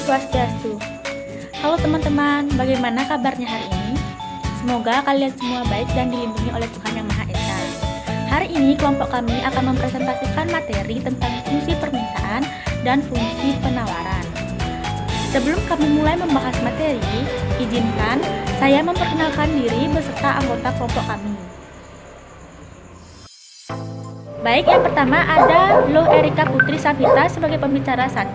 Swastiastu. Halo teman-teman, bagaimana kabarnya hari ini? Semoga kalian semua baik dan dilindungi oleh Tuhan Yang Maha Esa. Hari ini kelompok kami akan mempresentasikan materi tentang fungsi permintaan dan fungsi penawaran. Sebelum kami mulai membahas materi, izinkan saya memperkenalkan diri beserta anggota kelompok kami. Baik, yang pertama ada Loh Erika Putri Savita sebagai pembicara 1.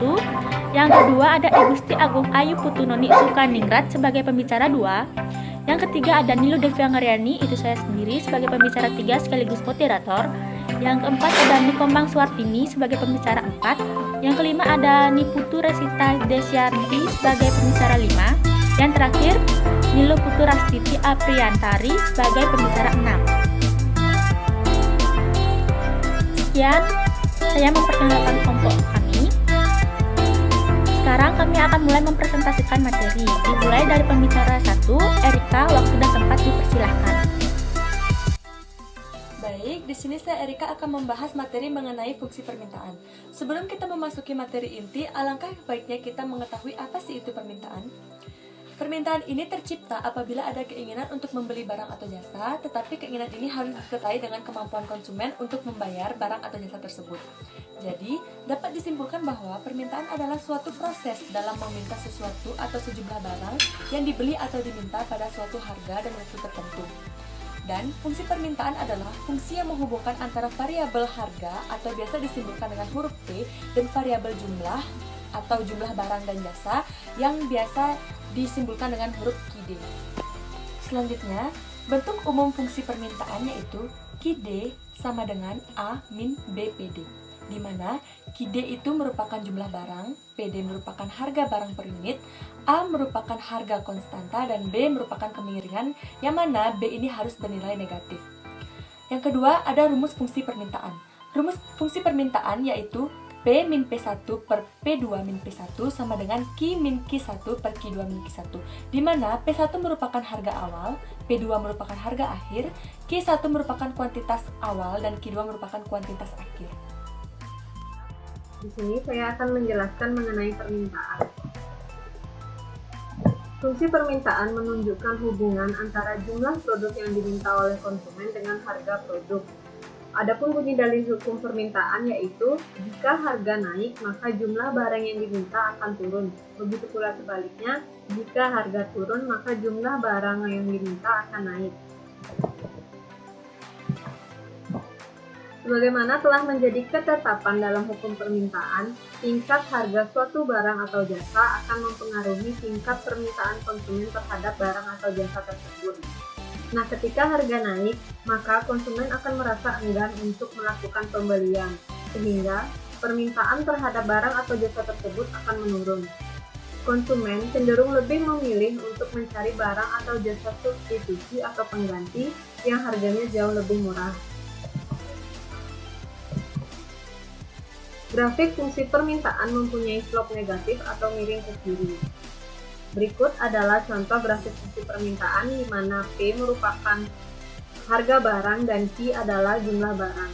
Yang kedua ada Igusti Agung Ayu Putunoni Sukaningrat sebagai pembicara 2. Yang ketiga ada Nilu Devi Angaryani, itu saya sendiri sebagai pembicara 3 sekaligus moderator. Yang keempat ada Nikomang Suartini sebagai pembicara 4. Yang kelima ada Niputu Resita Desyanti sebagai pembicara 5. Yang terakhir Nilu Putu Rastiti Apriantari sebagai pembicara 6. Sekian, saya memperkenalkan kelompok kami. Sekarang kami akan mulai mempresentasikan materi. Dimulai dari pembicara 1, Erika, waktu dan tempat dipersilahkan. Baik, di sini saya Erika akan membahas materi mengenai fungsi permintaan. Sebelum kita memasuki materi inti, alangkah baiknya kita mengetahui apa sih itu permintaan. Permintaan ini tercipta apabila ada keinginan untuk membeli barang atau jasa, tetapi keinginan ini harus disertai dengan kemampuan konsumen untuk membayar barang atau jasa tersebut. Jadi, dapat disimpulkan bahwa permintaan adalah suatu proses dalam meminta sesuatu atau sejumlah barang yang dibeli atau diminta pada suatu harga dan waktu tertentu. Dan fungsi permintaan adalah fungsi yang menghubungkan antara variabel harga atau biasa disimpulkan dengan huruf P dan variabel jumlah atau jumlah barang dan jasa yang biasa disimpulkan dengan huruf KID. Selanjutnya, bentuk umum fungsi permintaan yaitu KID sama dengan A min B PD, di mana KID itu merupakan jumlah barang, PD merupakan harga barang per unit, A merupakan harga konstanta, dan B merupakan kemiringan, yang mana B ini harus bernilai negatif. Yang kedua, ada rumus fungsi permintaan. Rumus fungsi permintaan yaitu P min P1 per P2 min P1 sama dengan Q min Q1 per Q2 min Q1, di mana P1 merupakan harga awal, P2 merupakan harga akhir, Q1 merupakan kuantitas awal, dan Q2 merupakan kuantitas akhir. Di sini saya akan menjelaskan mengenai permintaan. Fungsi permintaan menunjukkan hubungan antara jumlah produk yang diminta oleh konsumen dengan harga produk. Adapun bunyi dalil hukum permintaan yaitu jika harga naik maka jumlah barang yang diminta akan turun. Begitu pula sebaliknya, jika harga turun maka jumlah barang yang diminta akan naik. Sebagaimana telah menjadi ketetapan dalam hukum permintaan, tingkat harga suatu barang atau jasa akan mempengaruhi tingkat permintaan konsumen terhadap barang atau jasa tersebut. Nah, ketika harga naik, maka konsumen akan merasa enggan untuk melakukan pembelian, sehingga permintaan terhadap barang atau jasa tersebut akan menurun. Konsumen cenderung lebih memilih untuk mencari barang atau jasa substitusi atau pengganti yang harganya jauh lebih murah. Grafik fungsi permintaan mempunyai slope negatif atau miring ke kiri. Berikut adalah contoh grafik fungsi permintaan di mana P merupakan harga barang dan Q adalah jumlah barang.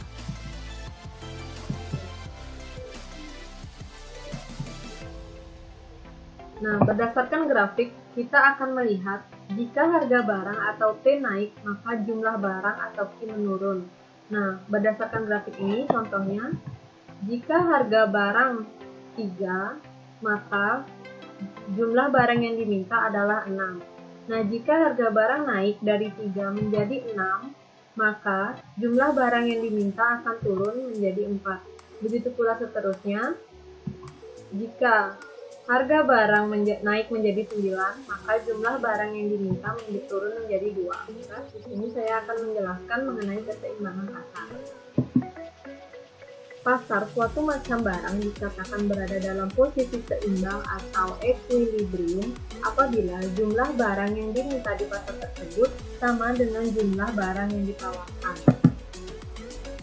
Nah, berdasarkan grafik, kita akan melihat jika harga barang atau P naik, maka jumlah barang atau Q menurun. Nah, berdasarkan grafik ini, contohnya, jika harga barang 3, maka jumlah barang yang diminta adalah 6. Nah, jika harga barang naik dari 3 menjadi 6, maka jumlah barang yang diminta akan turun menjadi 4. Begitu pula seterusnya, jika harga barang naik menjadi 9, maka jumlah barang yang diminta turun menjadi 2. Nah, di sini saya akan menjelaskan mengenai keseimbangan pasar. Pasar suatu macam barang dikatakan berada dalam posisi seimbang atau equilibrium apabila jumlah barang yang diminta di pasar tersebut sama dengan jumlah barang yang ditawarkan.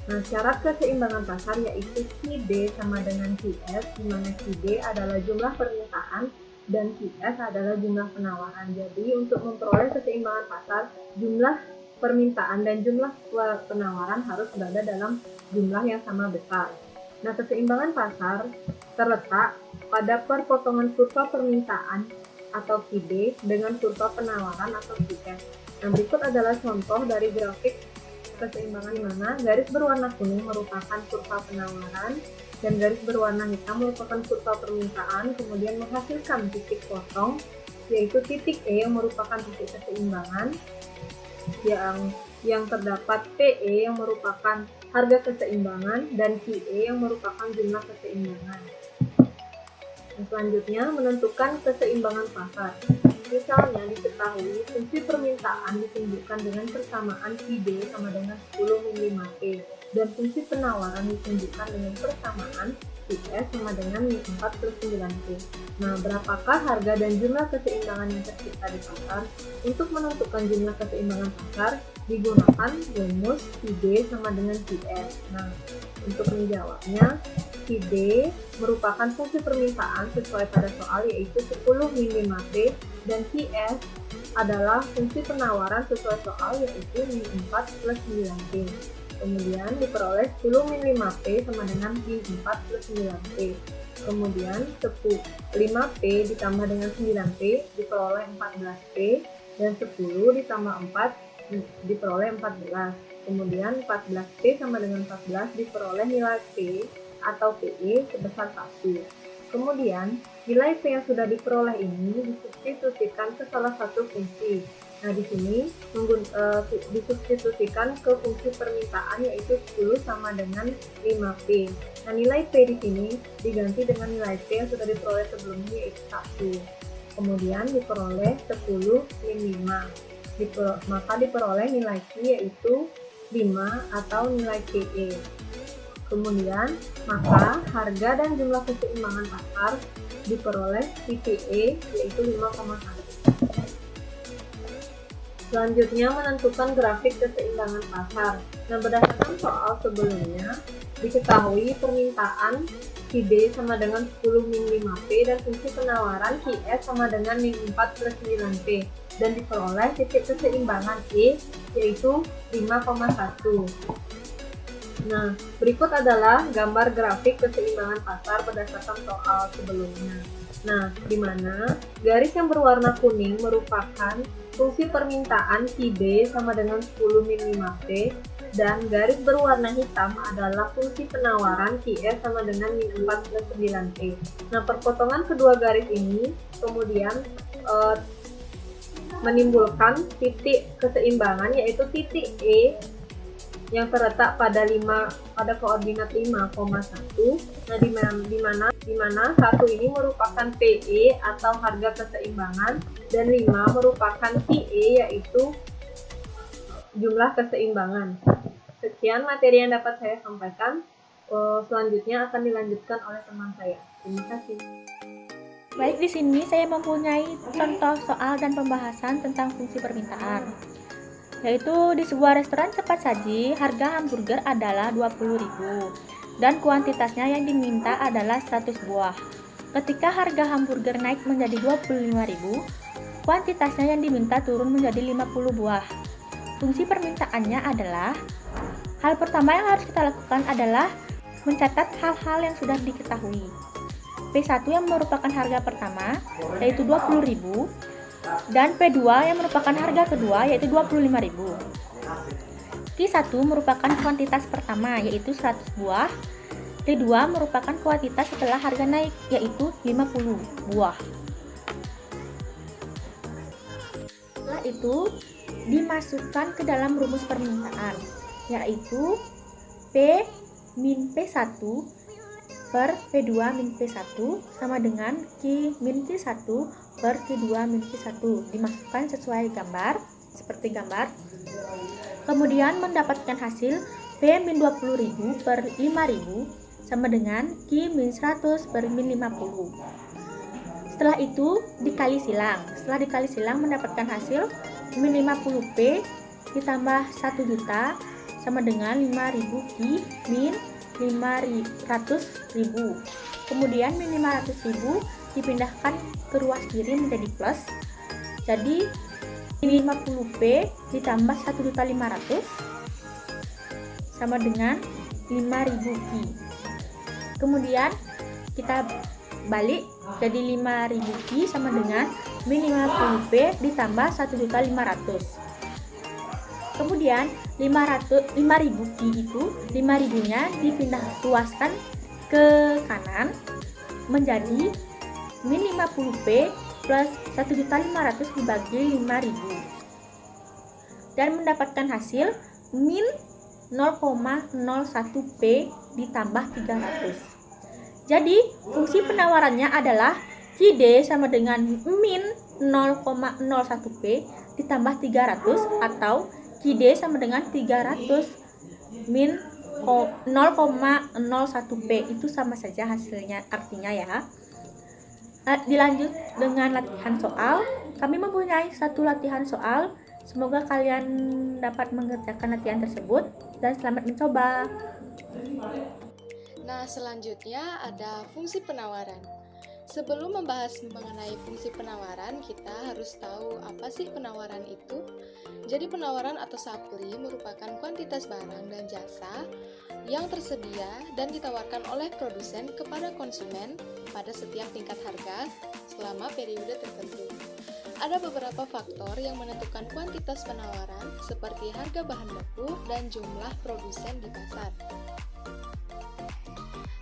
Nah, syarat keseimbangan pasar yaitu QD sama dengan QS, di mana QD adalah jumlah permintaan dan QS adalah jumlah penawaran. Jadi, untuk memperoleh keseimbangan pasar, jumlah permintaan dan jumlah penawaran harus berada dalam jumlah yang sama besar. Nah, keseimbangan pasar terletak pada perpotongan kurva permintaan atau QD dengan kurva penawaran atau QS. Nah, berikut adalah contoh dari grafik keseimbangan di mana garis berwarna kuning merupakan kurva penawaran dan garis berwarna hitam merupakan kurva permintaan, kemudian menghasilkan titik potong yaitu titik E yang merupakan titik keseimbangan yang terdapat PE yang merupakan harga keseimbangan dan QE yang merupakan jumlah keseimbangan. Selanjutnya, menentukan keseimbangan pasar. Misalnya diketahui fungsi permintaan ditunjukkan dengan persamaan QD sama dengan 10 min 5P dan fungsi penawaran ditunjukkan dengan persamaan QS sama dengan min 4 plus 9P. Nah, berapakah harga dan jumlah keseimbangan yang tercipta di pasar? Untuk menentukan jumlah keseimbangan pasar digunakan rumus QD sama dengan QS. Nah, untuk menjawabnya, QD merupakan fungsi permintaan sesuai pada soal yaitu 10 min 5P dan QS adalah fungsi penawaran sesuai soal yaitu min 4 plus 9P. Kemudian diperoleh 10 min 5P sama dengan min 4 plus 9P. Kemudian 5P ditambah dengan 9P diperoleh 14P dan 10 ditambah 4 diperoleh 14. Kemudian 14P sama dengan 14 diperoleh nilai P atau PE sebesar 1. Kemudian, nilai P yang sudah diperoleh ini disubstitusikan ke salah satu fungsi. Nah, di sini disubstitusikan ke fungsi permintaan yaitu 10 sama dengan 5P. Nah, nilai P di sini diganti dengan nilai P yang sudah diperoleh sebelumnya yaitu 1. Kemudian diperoleh 10 min 5. Maka diperoleh nilai Q yaitu 5 atau nilai PE. Kemudian, maka harga dan jumlah keseimbangan pasar diperoleh PE yaitu 5,1. Selanjutnya, menentukan grafik keseimbangan pasar. Nah, berdasarkan soal sebelumnya, diketahui permintaan QD sama dengan 10 min 5P dan fungsi penawaran QS sama dengan min 4 plus 9P dan diperoleh titik keseimbangan E yaitu 5,1. Nah, berikut adalah gambar grafik keseimbangan pasar berdasarkan soal sebelumnya. Nah, di mana garis yang berwarna kuning merupakan fungsi permintaan QD sama dengan 10 min 5P dan garis berwarna hitam adalah fungsi penawaran QS sama dengan min 4 plus 9P. Nah, perpotongan kedua garis ini kemudian menimbulkan titik keseimbangan yaitu titik E yang terletak pada koordinat 5,1. Nah, di mana 1 ini merupakan PE atau harga keseimbangan dan 5 merupakan QE yaitu jumlah keseimbangan. Sekian materi yang dapat saya sampaikan. Selanjutnya akan dilanjutkan oleh teman saya. Terima kasih. Baik, di sini saya mempunyai contoh soal dan pembahasan tentang fungsi permintaan. Yaitu di sebuah restoran cepat saji, harga hamburger adalah 20.000 dan kuantitasnya yang diminta adalah 100 buah. Ketika harga hamburger naik menjadi 25.000, kuantitasnya yang diminta turun menjadi 50 buah. Fungsi permintaannya adalah, hal pertama yang harus kita lakukan adalah mencatat hal-hal yang sudah diketahui. P1 yang merupakan harga pertama yaitu 20.000 dan P2 yang merupakan harga kedua yaitu 25.000. Q1 merupakan kuantitas pertama yaitu 100 buah. T2 merupakan kuantitas setelah harga naik yaitu 50 buah. Setelah itu dimasukkan ke dalam rumus permintaan yaitu P min P1 per P2 min P1 sama dengan Q min Q1 per Q2 min Q1 dimasukkan sesuai gambar seperti gambar. Kemudian mendapatkan hasil P min 20.000 per 5.000 sama dengan Q min 100 per min 50. Setelah itu dikali silang. Setelah dikali silang mendapatkan hasil min 50P ditambah 1 juta sama dengan 5.000 Q min 500.000. Kemudian min 500.000 dipindahkan ke ruas kiri menjadi plus. Jadi 50P ditambah 1.500.000 sama dengan 5.000 Q. Kemudian kita balik jadi 5.000 Ki sama dengan min 50P ditambah 1.500.000. Kemudian 5.000 Ki itu 5.000 nya dipindah luaskan ke kanan menjadi min 50P plus 1.500.000 dibagi 5.000 dan mendapatkan hasil min 0,01P ditambah 300. Jadi fungsi penawarannya adalah QD sama dengan min 0,01P ditambah 300 atau QD sama dengan 300 min 0,01P. Itu sama saja hasilnya, artinya ya. Dilanjut dengan latihan soal. Kami mempunyai satu latihan soal. Semoga kalian dapat mengerjakan latihan tersebut dan selamat mencoba. Nah, selanjutnya ada fungsi penawaran. Sebelum membahas mengenai fungsi penawaran, kita harus tahu apa sih penawaran itu. Jadi penawaran atau supply merupakan kuantitas barang dan jasa yang tersedia dan ditawarkan oleh produsen kepada konsumen pada setiap tingkat harga selama periode tertentu. Ada beberapa faktor yang menentukan kuantitas penawaran seperti harga bahan baku dan jumlah produsen di pasar.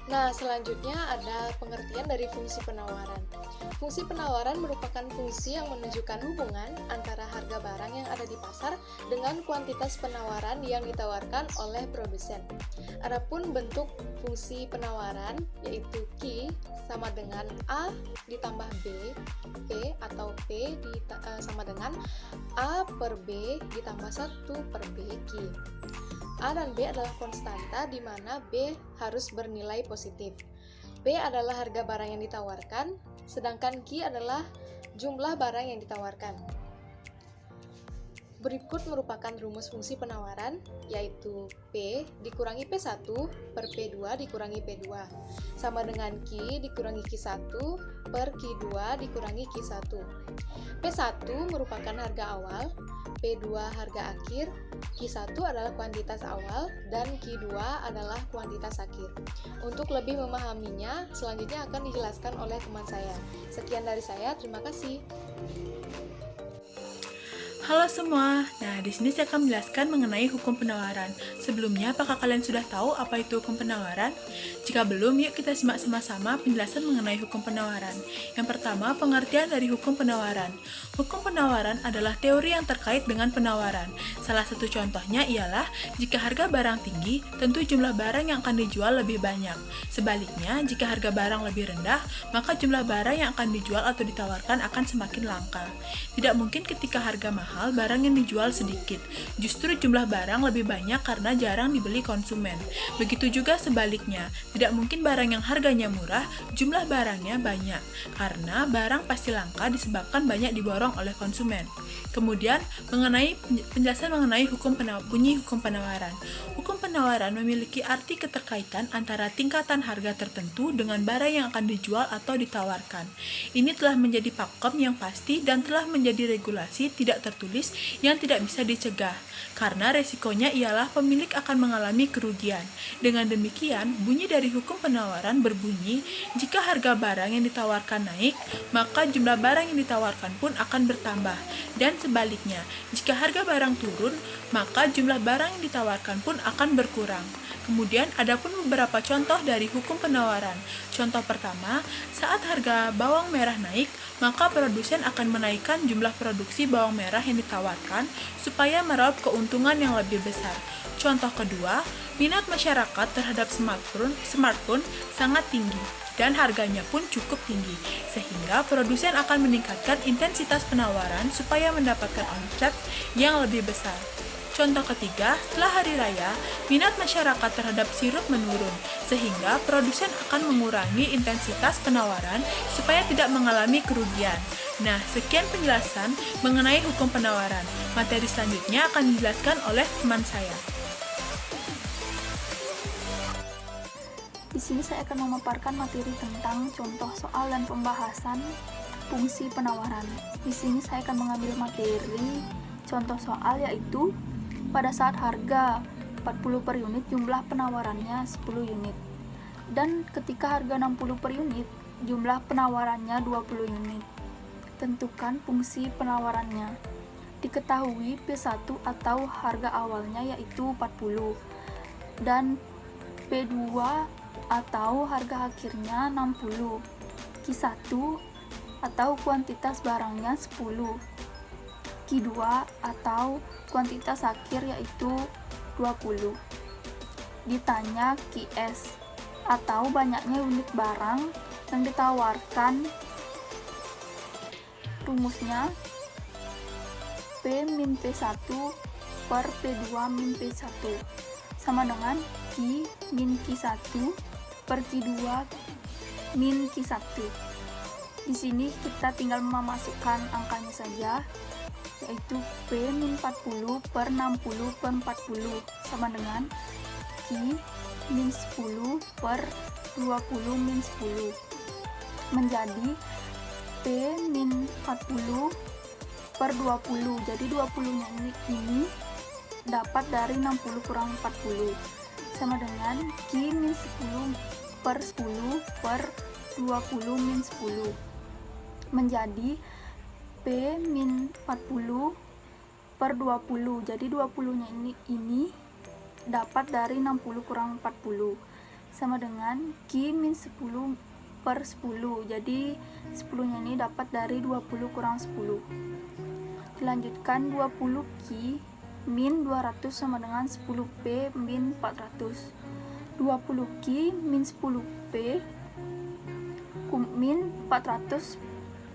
Nah, selanjutnya ada pengertian dari fungsi penawaran. Fungsi penawaran merupakan fungsi yang menunjukkan hubungan antara harga barang yang ada di pasar dengan kuantitas penawaran yang ditawarkan oleh produsen. Adapun bentuk fungsi penawaran yaitu Q sama dengan A ditambah B, P atau P sama dengan A per B ditambah 1 per B Q. A dan B adalah konstanta di mana B harus bernilai positif. B adalah harga barang yang ditawarkan, sedangkan Q adalah jumlah barang yang ditawarkan. Berikut merupakan rumus fungsi penawaran, yaitu P dikurangi P1 per P2 dikurangi P2, sama dengan Q dikurangi Q1 per Q2 dikurangi Q1. P1 merupakan harga awal, P2 harga akhir, Q1 adalah kuantitas awal, dan Q2 adalah kuantitas akhir. Untuk lebih memahaminya, selanjutnya akan dijelaskan oleh teman saya. Sekian dari saya, terima kasih. Halo semua, nah di sini saya akan menjelaskan mengenai hukum penawaran. Sebelumnya, apakah kalian sudah tahu apa itu hukum penawaran? Jika belum, yuk kita simak sama-sama penjelasan mengenai hukum penawaran. Yang pertama, pengertian dari hukum penawaran. Hukum penawaran adalah teori yang terkait dengan penawaran. Salah satu contohnya ialah jika harga barang tinggi, tentu jumlah barang yang akan dijual lebih banyak. Sebaliknya, jika harga barang lebih rendah, maka jumlah barang yang akan dijual atau ditawarkan akan semakin langka. Tidak mungkin ketika harga mahal, barang yang dijual sedikit. Justru jumlah barang lebih banyak karena jarang dibeli konsumen. Begitu juga sebaliknya, tidak mungkin barang yang harganya murah, jumlah barangnya banyak. Karena barang pasti langka disebabkan banyak diborong oleh konsumen. Kemudian, penjelasan mengenai bunyi hukum penawaran. Hukum penawaran memiliki arti keterkaitan antara tingkatan harga tertentu dengan barang yang akan dijual atau ditawarkan. Ini telah menjadi pakem yang pasti dan telah menjadi regulasi tidak tertulis yang tidak bisa dicegah, karena resikonya ialah pemilik akan mengalami kerugian. Dengan demikian, bunyi dari hukum penawaran berbunyi, jika harga barang yang ditawarkan naik, maka jumlah barang yang ditawarkan pun akan bertambah, dan sebaliknya, jika harga barang turun, maka jumlah barang yang ditawarkan pun akan berkurang. Kemudian, ada pun beberapa contoh dari hukum penawaran. Contoh pertama, saat harga bawang merah naik, maka produsen akan menaikkan jumlah produksi bawang merah yang ditawarkan supaya meraup keuntungan yang lebih besar. Contoh kedua, minat masyarakat terhadap smartphone sangat tinggi dan harganya pun cukup tinggi, sehingga produsen akan meningkatkan intensitas penawaran supaya mendapatkan omset yang lebih besar. Contoh ketiga, setelah hari raya, minat masyarakat terhadap sirup menurun, sehingga produsen akan mengurangi intensitas penawaran supaya tidak mengalami kerugian. Nah, sekian penjelasan mengenai hukum penawaran. Materi selanjutnya akan dijelaskan oleh teman saya. Di sini saya akan memaparkan materi tentang contoh soal dan pembahasan fungsi penawaran. Di sini saya akan mengambil materi contoh soal, yaitu pada saat harga 40 per unit, jumlah penawarannya 10 unit. Dan ketika harga 60 per unit, jumlah penawarannya 20 unit. Tentukan fungsi penawarannya. Diketahui P1 atau harga awalnya yaitu 40 dan P2 atau harga akhirnya 60. Q1 atau kuantitas barangnya 10. Q2 atau kuantitas akhir yaitu 20. Ditanya QS atau banyaknya unit barang yang ditawarkan. Rumusnya P min P1 per P2 min P1 sama dengan Q min Q1 per Q2 min Q1. Di sini kita tinggal memasukkan angkanya saja, yaitu P min 40 per 60 per 40 sama dengan Q min 10 per 20 min 10 menjadi P min 40 per 20. Jadi 20 nya ini dapat dari 60 kurang 40 sama dengan Q min 10 per 10 per 20 min 10 menjadi P min 40 per 20. Jadi 20 nya ini dapat dari 60 kurang 40 sama dengan Q min 10 per 10. Jadi 10 nya ini dapat dari 20 kurang 10. Dilanjutkan 20 Q min 200 sama dengan 10P min 400. 20 Q min 10P min 400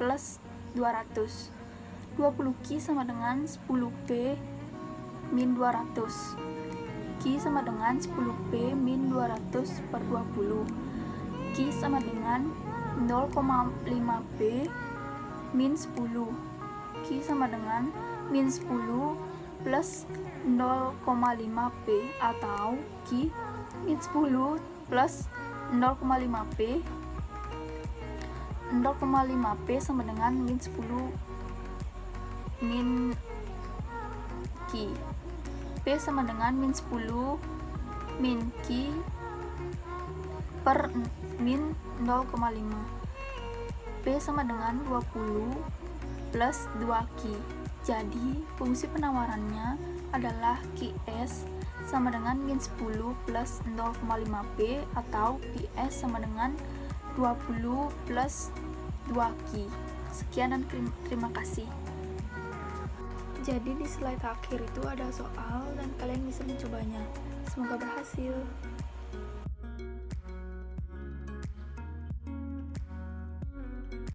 plus 200. 20 Q sama dengan 10P min 200. Q sama dengan 10P min 200 per 20. Q sama dengan 0,5P min 10. Q sama dengan min 10 plus 0,5P atau Q min 10 plus 0,5P. 0,5P sama dengan min 10 min Q. P sama dengan min 10 min Q per min 0,5. P sama dengan 20 plus 2Q. Jadi fungsi penawarannya adalah QS sama dengan min 10 plus 0,5P atau PS sama dengan 20 plus 2Q. Sekian dan terima kasih. Jadi di slide akhir itu ada soal dan kalian bisa mencobanya. Semoga berhasil.